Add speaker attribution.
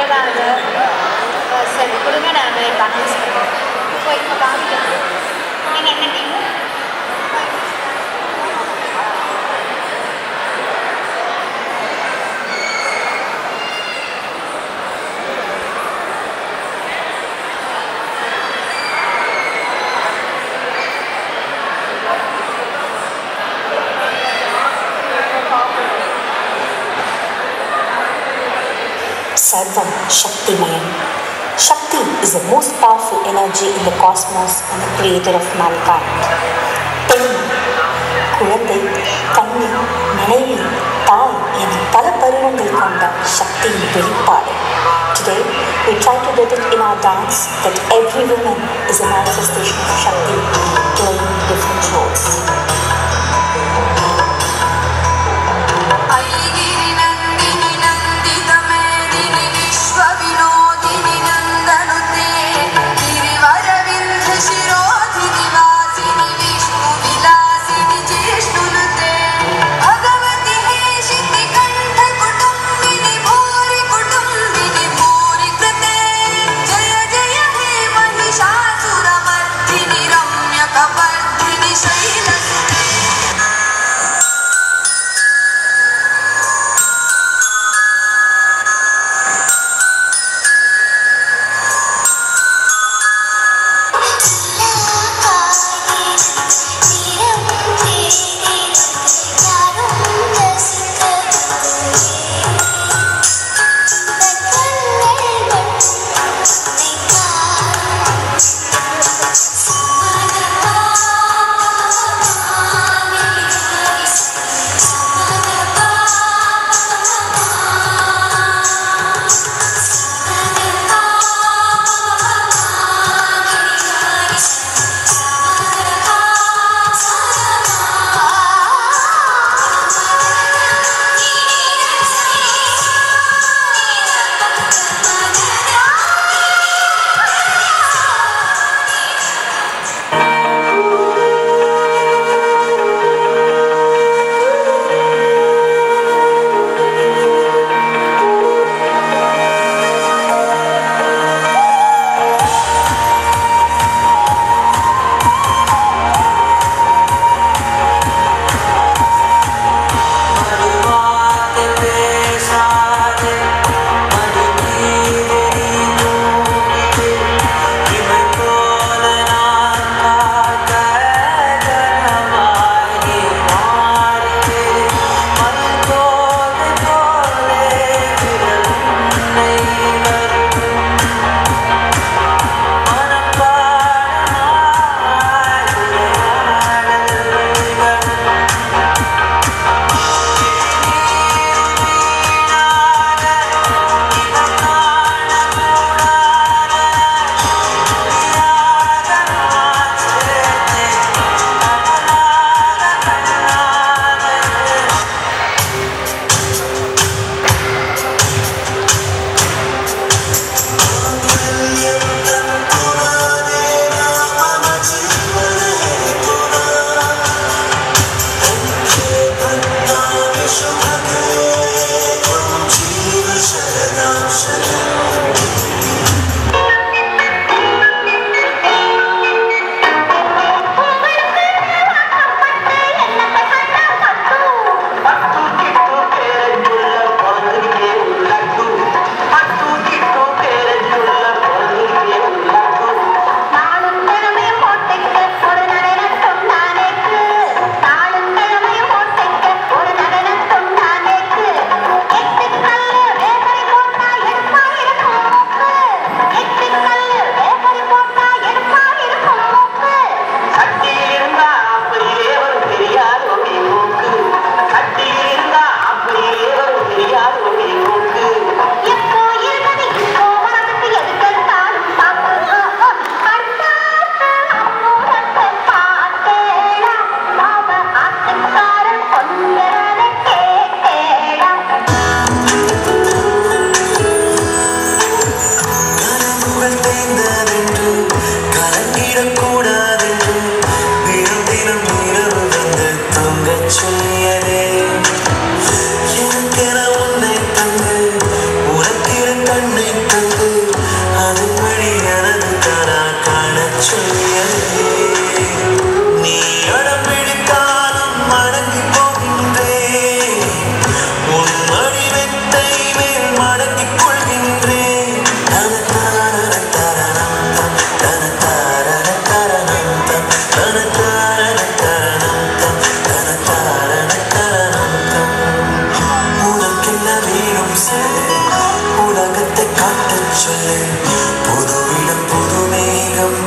Speaker 1: முதலாக சரி கொடுங்க, நான் அனௌன்ஸ் பண்ணுறேன். இப்போ இப்போ காமிக்கிறது நீங்கள் என்ன team?
Speaker 2: Sarvam Shaktimayam. Shakti is the most powerful energy in the cosmos and the creator of mankind. பெண், குழந்தை, கன்னி, மனைவி, தாய் என பல பருவங்கள் கொண்ட சக்தியின் வெளிப்பாடு. Today, we try to depict in our dance that every woman is a manifestation of Shakti playing different roles.
Speaker 3: Shaila's வணங்கிக் கொள்கின்றேன். தனதாரணம் தரணம் தனதாரணம் தரணம் தனதாரணம் தரணம் தனதாரணம் தரணம். உனக்கென்ன வேணும் சொல்லு, உலகத்தை காட்டச் சொல்லு. புதுவிடம் புது மேகம்